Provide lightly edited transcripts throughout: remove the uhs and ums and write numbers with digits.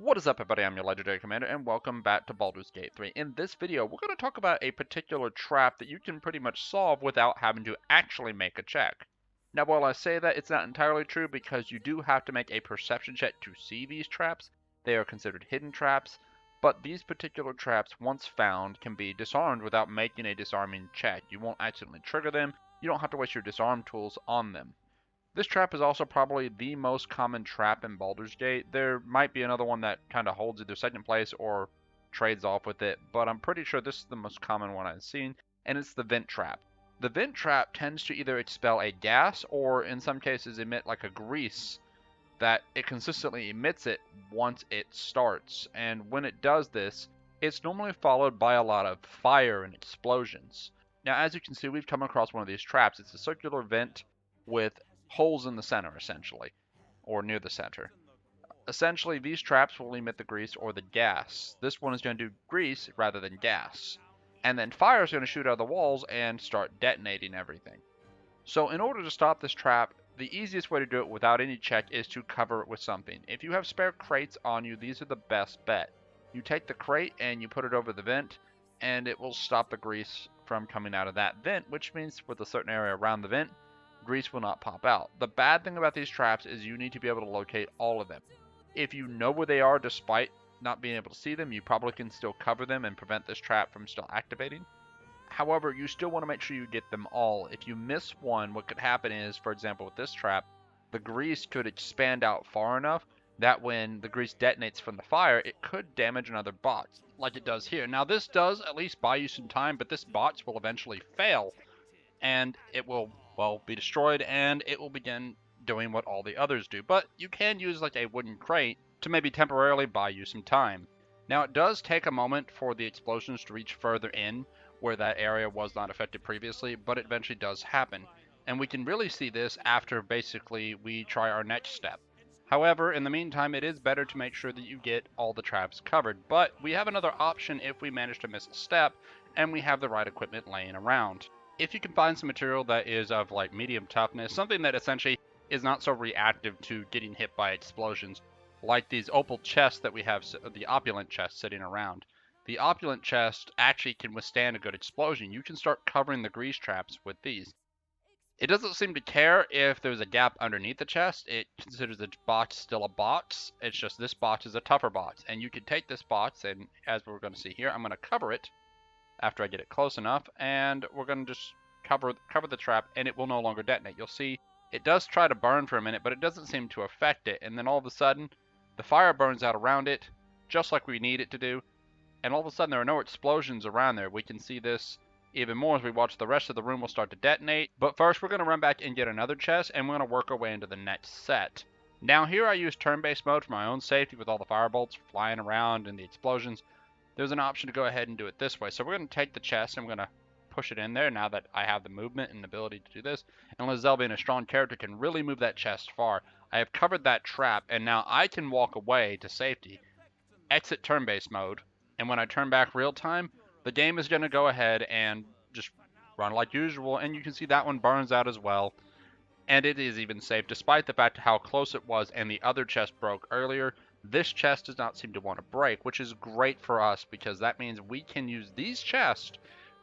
What is up, everybody? I'm your Legendary Commander, and welcome back to Baldur's Gate 3. In this video, we're going to talk about a particular trap that you can pretty much solve without having to actually make a check. Now, while I say that, it's not entirely true because you do have to make a perception check to see these traps. They are considered hidden traps, but these particular traps, once found, can be disarmed without making a disarming check. You won't accidentally trigger them. You don't have to waste your disarm tools on them. This trap is also probably the most common trap in Baldur's Gate. There might be another one that kind of holds either second place or trades off with it, but I'm pretty sure this is the most common one I've seen, and it's the vent trap. The vent trap tends to either expel a gas or in some cases emit like a grease that it consistently emits it once it starts, and when it does this, it's normally followed by a lot of fire and explosions. Now, as you can see, we've come across one of these traps. It's a circular vent with holes in the center, essentially, or near the center. Essentially, these traps will emit the grease or the gas. This one is going to do grease rather than gas. And then fire is going to shoot out of the walls and start detonating everything. So in order to stop this trap, the easiest way to do it without any check is to cover it with something. If you have spare crates on you, these are the best bet. You take the crate and you put it over the vent, and it will stop the grease from coming out of that vent, which means with a certain area around the vent, grease will not pop out. The bad thing about these traps is you need to be able to locate all of them. If you know where they are despite not being able to see them, you probably can still cover them and prevent this trap from still activating. However, you still want to make sure you get them all. If you miss one, what could happen is, for example, with this trap, the grease could expand out far enough that when the grease detonates from the fire, it could damage another bot, like it does here. Now, this does at least buy you some time, but this bot will eventually fail, and it will, well, be destroyed, and it will begin doing what all the others do. But you can use like a wooden crate to maybe temporarily buy you some time. Now, it does take a moment for the explosions to reach further in where that area was not affected previously, but it eventually does happen. And we can really see this after basically we try our next step. However, in the meantime, it is better to make sure that you get all the traps covered, but we have another option if we manage to miss a step and we have the right equipment laying around. If you can find some material that is of like medium toughness, something that essentially is not so reactive to getting hit by explosions, like these opal chests that we have, the opulent chest sitting around. The opulent chest actually can withstand a good explosion. You can start covering the grease traps with these. It doesn't seem to care if there's a gap underneath the chest. It considers the box still a box. It's just this box is a tougher box. And you can take this box, and as we're going to see here, I'm going to cover it after I get it close enough, and we're going to just cover the trap, and it will no longer detonate. You'll see it does try to burn for a minute, but it doesn't seem to affect it, and then all of a sudden, the fire burns out around it, just like we need it to do, and all of a sudden there are no explosions around there. We can see this even more as we watch the rest of the room will start to detonate, but first we're going to run back and get another chest, and we're going to work our way into the next set. Now here I use turn-based mode for my own safety with all the firebolts flying around and the explosions. There's an option to go ahead and do it this way. So we're going to take the chest and we're going to push it in there now that I have the movement and the ability to do this. And lei'zel, being a strong character, can really move that chest far. I have covered that trap, and now I can walk away to safety, exit turn-based mode, and when I turn back real time, the game is going to go ahead and just run like usual, and you can see that one burns out as well. And it is even safe, despite the fact of how close it was and the other chest broke earlier. This chest does not seem to want to break, which is great for us because that means we can use these chests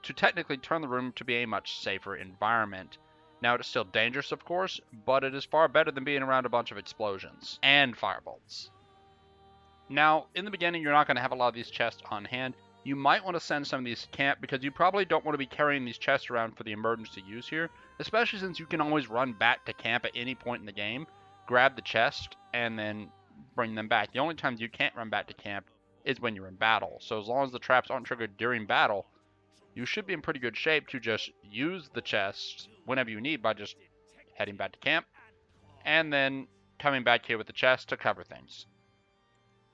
to technically turn the room to be a much safer environment. Now, it is still dangerous, of course, but it is far better than being around a bunch of explosions and firebolts. Now, in the beginning, you're not going to have a lot of these chests on hand. You might want to send some of these to camp because you probably don't want to be carrying these chests around for the emergency use here, especially since you can always run back to camp at any point in the game, grab the chest, and then bring them back. The only times you can't run back to camp is when you're in battle. So as long as the traps aren't triggered during battle, you should be in pretty good shape to just use the chest whenever you need by just heading back to camp and then coming back here with the chest to cover things.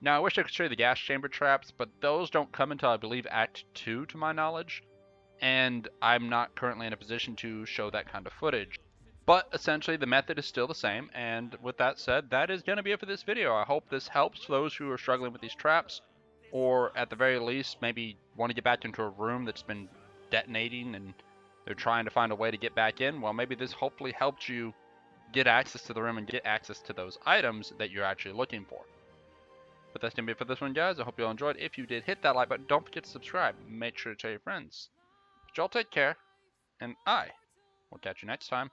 Now, I wish I could show you the gas chamber traps, but those don't come until, I believe, Act 2, to my knowledge, and I'm not currently in a position to show that kind of footage. But essentially, the method is still the same, and with that said, that is going to be it for this video. I hope this helps those who are struggling with these traps, or at the very least, maybe want to get back into a room that's been detonating and they're trying to find a way to get back in. Well, maybe this hopefully helped you get access to the room and get access to those items that you're actually looking for. With that's going to be it for this one, guys. I hope you all enjoyed. If you did, hit that like button. Don't forget to subscribe. Make sure to tell your friends. But y'all take care, and I will catch you next time.